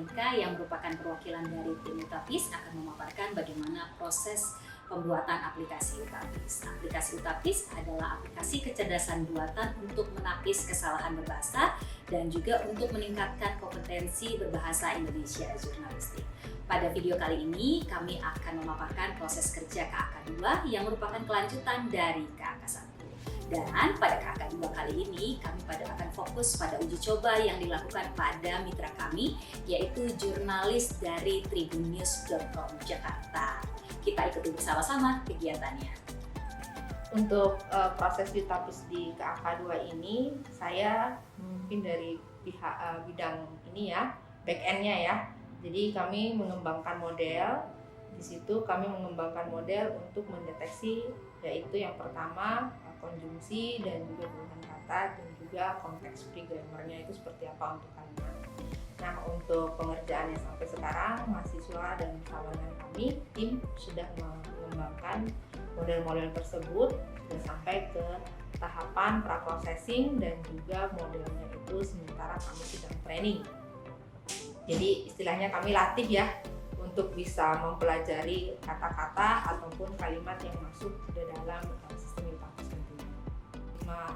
Veronica yang merupakan perwakilan dari tim Utapis akan memaparkan bagaimana proses pembuatan aplikasi Utapis. Aplikasi Utapis adalah aplikasi kecerdasan buatan untuk menapis kesalahan berbahasa dan juga untuk meningkatkan kompetensi berbahasa Indonesia jurnalistik. Pada video kali ini, kami akan memaparkan proses kerja KAK2 yang merupakan kelanjutan dari KAK1. Dan pada KAK2 kali ini, kami akan fokus pada uji coba yang dilakukan pada mitra kami, yaitu jurnalis dari tribunnews.com Jakarta. Kita ikuti bersama-sama kegiatannya. Untuk proses Utapis di KAK2 ini, saya memimpin dari pihak bidang ini ya, back end-nya ya. Jadi kami mengembangkan model. Di situ kami mengembangkan model untuk mendeteksi, yaitu yang pertama konjungsi dan juga penggunaan kata dan juga konteks free grammar-nya itu seperti apa untuk kalimat. Nah, untuk pengerjaannya sampai sekarang mahasiswa dan kawan kami tim sudah mengembangkan model-model tersebut dan sampai ke tahapan pra-processing dan juga modelnya itu sementara kami sedang training. Jadi istilahnya kami latih ya untuk bisa mempelajari kata-kata ataupun kalimat yang masuk ke dalam sistem Utapis tentunya.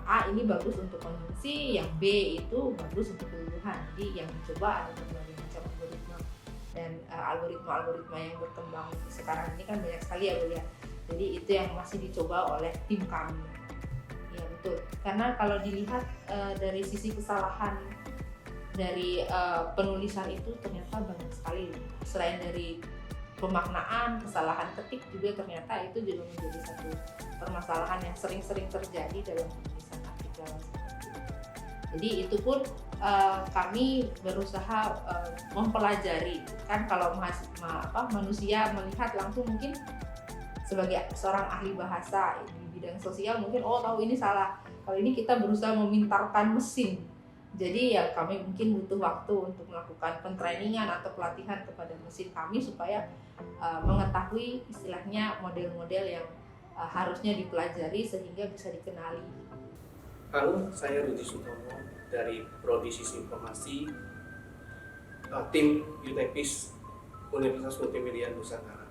A ini bagus untuk konjungsi, yang B itu bagus untuk keseluruhan. Jadi yang dicoba ada berbagai macam algoritma dan algoritma yang berkembang sekarang ini kan banyak sekali ya Bu ya. Jadi itu yang masih dicoba oleh tim kami. Ya betul. Karena kalau dilihat dari sisi kesalahan dari penulisan itu ternyata banyak sekali. Selain dari pemaknaan, kesalahan ketik juga ternyata itu juga menjadi satu permasalahan yang sering-sering terjadi dalam penulisan artikel seperti itu. Jadi itu pun kami berusaha mempelajari. Kan kalau manusia melihat langsung mungkin sebagai seorang ahli bahasa di bidang sosial mungkin tahu ini salah. Kalau ini kita berusaha memintarkan mesin. Jadi ya kami mungkin butuh waktu untuk melakukan pentrainingan atau pelatihan kepada mesin kami supaya mengetahui istilahnya model-model yang harusnya dipelajari sehingga bisa dikenali. Halo, saya Rudi Sutomo dari Prodi Sistem Informasi tim Utapis Universitas Multimedia Nusantara.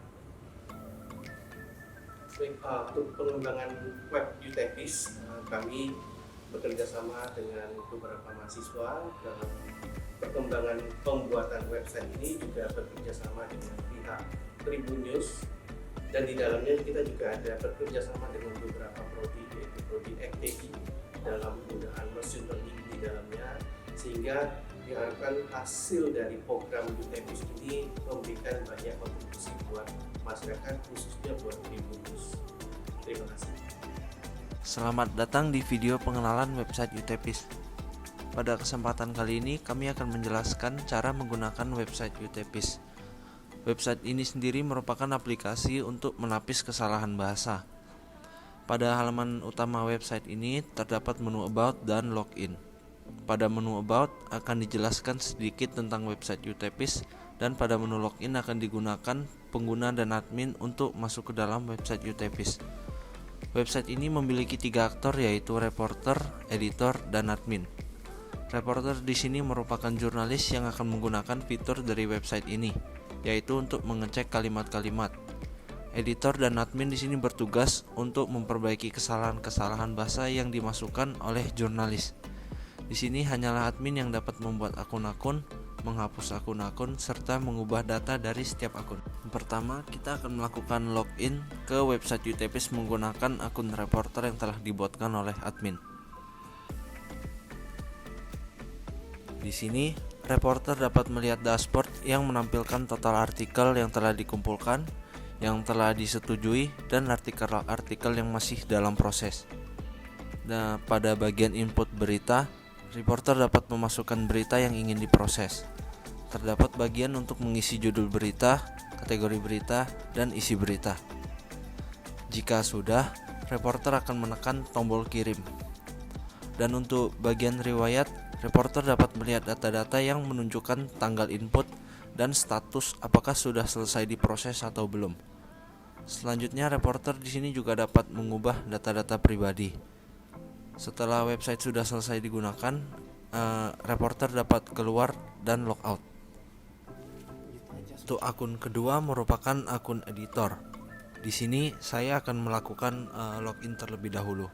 Untuk pengembangan web Utapis kami bekerja sama dengan beberapa mahasiswa dalam perkembangan pembuatan website ini, juga bekerja sama dengan pihak Tribun News, dan di dalamnya kita juga ada bekerja sama dengan beberapa prodi, yaitu prodi FTI dalam penggunaan machine learning di dalamnya, sehingga diharapkan hasil dari program Utapis ini memberikan banyak kontribusi buat masyarakat, khususnya buat Tribun News. Terima kasih. Selamat datang di video pengenalan website Utapis. Pada kesempatan kali ini kami akan menjelaskan cara menggunakan website Utapis. Website ini sendiri merupakan aplikasi untuk menapis kesalahan bahasa. Pada halaman utama website ini terdapat menu About dan Login. Pada menu About akan dijelaskan sedikit tentang website Utapis, dan pada menu Login akan digunakan pengguna dan admin untuk masuk ke dalam website Utapis. Website ini memiliki 3 aktor, yaitu reporter, editor, dan admin. Reporter di sini merupakan jurnalis yang akan menggunakan fitur dari website ini, yaitu untuk mengecek kalimat-kalimat. Editor dan admin di sini bertugas untuk memperbaiki kesalahan-kesalahan bahasa yang dimasukkan oleh jurnalis. Di sini hanyalah admin yang dapat membuat akun-akun, menghapus akun-akun, serta mengubah data dari setiap akun. Pertama, kita akan melakukan login ke website Utapis menggunakan akun reporter yang telah dibuatkan oleh admin. Di sini, reporter dapat melihat dashboard yang menampilkan total artikel yang telah dikumpulkan, yang telah disetujui, dan artikel-artikel yang masih dalam proses. Nah, pada bagian input berita, reporter dapat memasukkan berita yang ingin diproses. Terdapat bagian untuk mengisi judul berita, kategori berita, dan isi berita. Jika sudah, reporter akan menekan tombol kirim. Dan untuk bagian riwayat, reporter dapat melihat data-data yang menunjukkan tanggal input dan status apakah sudah selesai diproses atau belum. Selanjutnya, reporter di sini juga dapat mengubah data-data pribadi. Setelah website sudah selesai digunakan, reporter dapat keluar dan logout. Untuk akun kedua merupakan akun editor. Di sini saya akan melakukan login terlebih dahulu.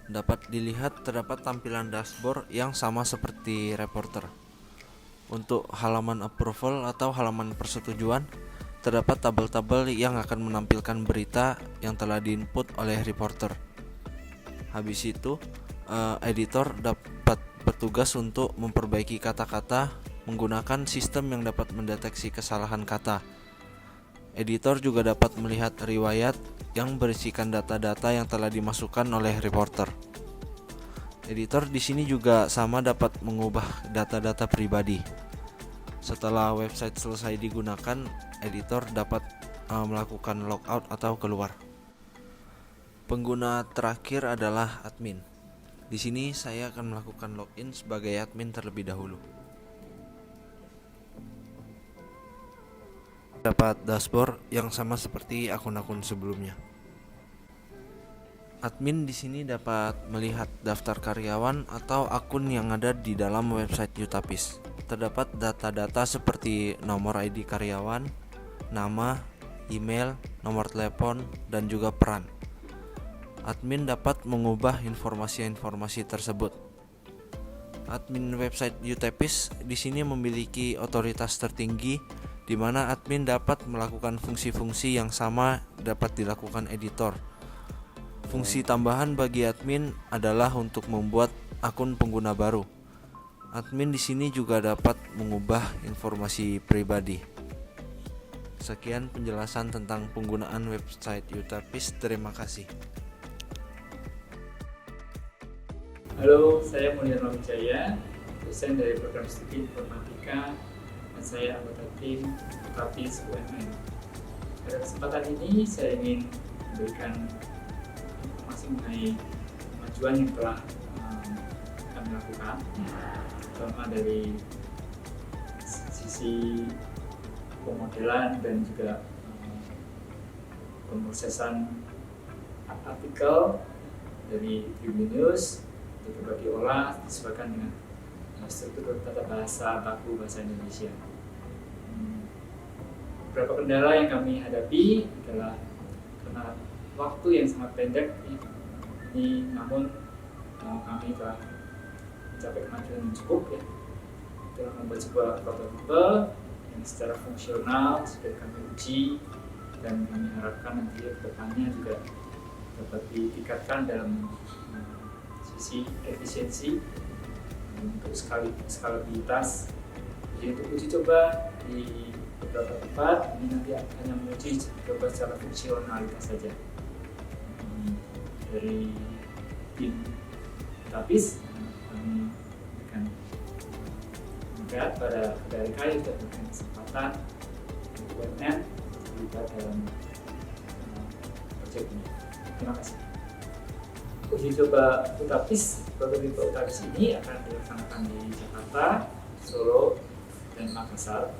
Dapat dilihat terdapat tampilan dashboard yang sama seperti reporter. Untuk halaman approval atau halaman persetujuan, terdapat tabel-tabel yang akan menampilkan berita yang telah diinput oleh reporter. Habis itu, editor dapat bertugas untuk memperbaiki kata-kata menggunakan sistem yang dapat mendeteksi kesalahan kata. Editor juga dapat melihat riwayat yang berisikan data-data yang telah dimasukkan oleh reporter. Editor di sini juga sama dapat mengubah data-data pribadi. Setelah website selesai digunakan, editor dapat melakukan logout atau keluar. Pengguna terakhir adalah admin. Di sini saya akan melakukan login sebagai admin terlebih dahulu. Dapat dashboard yang sama seperti akun-akun sebelumnya. Admin di sini dapat melihat daftar karyawan atau akun yang ada di dalam website Utapis. Terdapat data-data seperti nomor ID karyawan, nama, email, nomor telepon, dan juga peran. Admin dapat mengubah informasi-informasi tersebut. Admin website Utapis di sini memiliki otoritas tertinggi, di mana admin dapat melakukan fungsi-fungsi yang sama dapat dilakukan editor. Fungsi tambahan bagi admin adalah untuk membuat akun pengguna baru. Admin di sini juga dapat mengubah informasi pribadi. Sekian penjelasan tentang penggunaan website Utapis. Terima kasih. Halo, saya Munir Wijaya, dosen dari program studi informatika, dan saya anggota tim Utapis UMN. Pada kesempatan ini saya ingin memberikan informasi mengenai kemajuan yang telah kami lakukan, terutama dari sisi pemodelan dan juga pemrosesan artikel dari Tribun News untuk diolah disesuaikan dengan struktur tata bahasa baku bahasa Indonesia. Beberapa kendala yang kami hadapi adalah karena waktu yang sangat pendek ini, namun kami telah mencapai kemajuan yang cukup ya. Telah membuat sebuah prototipe yang secara fungsional sudah kami uji, dan kami harapkan nanti ke depannya juga dapat ditingkatkan dalam sisi efisiensi untuk skalabilitas. Jadi untuk uji coba di beberapa tempat ini nanti hanya menguji coba secara fungsionalitas saja. Dari tim Utapis kami akan melihat pada KDRK yang sudah memberikan kesempatan untuk UMN terlibat dalam proyek ini. Terima kasih. Uji coba Utapis, prototipe Utapis ini akan dilaksanakan di Jakarta, Solo, dan Makassar.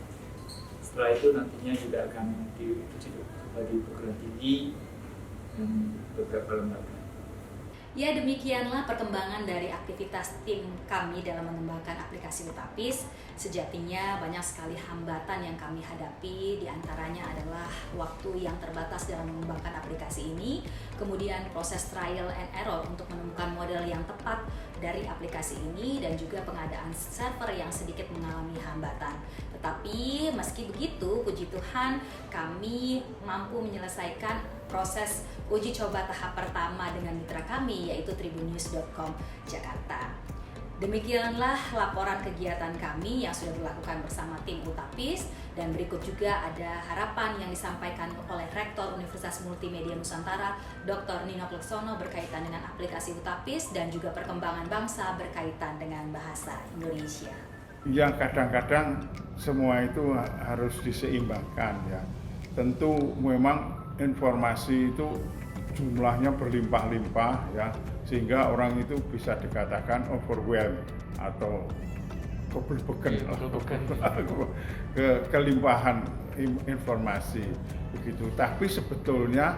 Setelah itu nantinya juga akan diuji coba di perguruan tinggi dan beberapa lembaga. Ya, demikianlah perkembangan dari aktivitas tim kami dalam mengembangkan aplikasi Utapis. Sejatinya banyak sekali hambatan yang kami hadapi, diantaranya adalah waktu yang terbatas dalam mengembangkan aplikasi ini, kemudian proses trial and error untuk menemukan model yang tepat dari aplikasi ini, dan juga pengadaan server yang sedikit mengalami hambatan. Tetapi meski begitu, puji Tuhan kami mampu menyelesaikan proses uji coba tahap pertama dengan mitra kami, yaitu tribunnews.com Jakarta. Demikianlah laporan kegiatan kami yang sudah dilakukan bersama tim Utapis, dan berikut juga ada harapan yang disampaikan oleh Rektor Universitas Multimedia Nusantara, Dr. Nino Pleksono, berkaitan dengan aplikasi Utapis dan juga perkembangan bangsa berkaitan dengan bahasa Indonesia. Yang kadang-kadang semua itu harus diseimbangkan ya. Tentu memang informasi itu jumlahnya berlimpah-limpah ya, sehingga orang itu bisa dikatakan overwhelmed atau kelimpahan informasi begitu. Tapi sebetulnya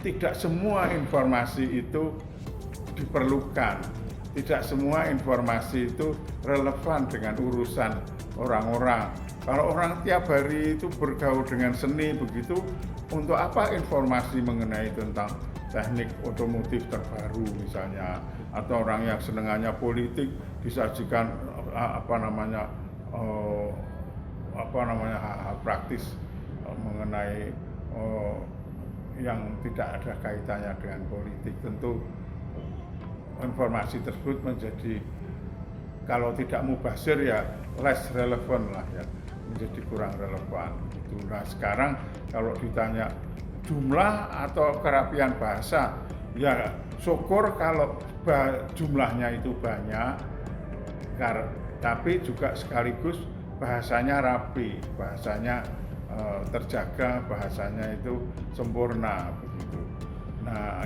tidak semua informasi itu diperlukan. tidak semua informasi itu relevan dengan urusan orang-orang. Kalau orang tiap hari itu bergaul dengan seni begitu, untuk apa informasi mengenai tentang teknik otomotif terbaru misalnya, atau orang yang senangannya politik disajikan hal praktis mengenai yang tidak ada kaitannya dengan politik. Tentu informasi tersebut menjadi, kalau tidak mubazir ya less relevant lah ya, menjadi kurang relevan gitu. Nah sekarang kalau ditanya jumlah atau kerapian bahasa, ya syukur kalau jumlahnya itu banyak, tapi juga sekaligus bahasanya rapi, bahasanya terjaga, bahasanya itu sempurna begitu. Nah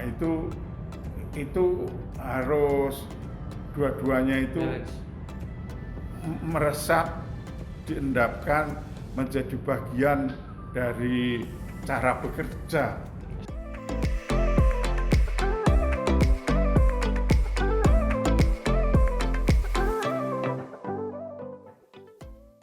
itu harus dua-duanya itu meresap, diendapkan menjadi bagian dari cara bekerja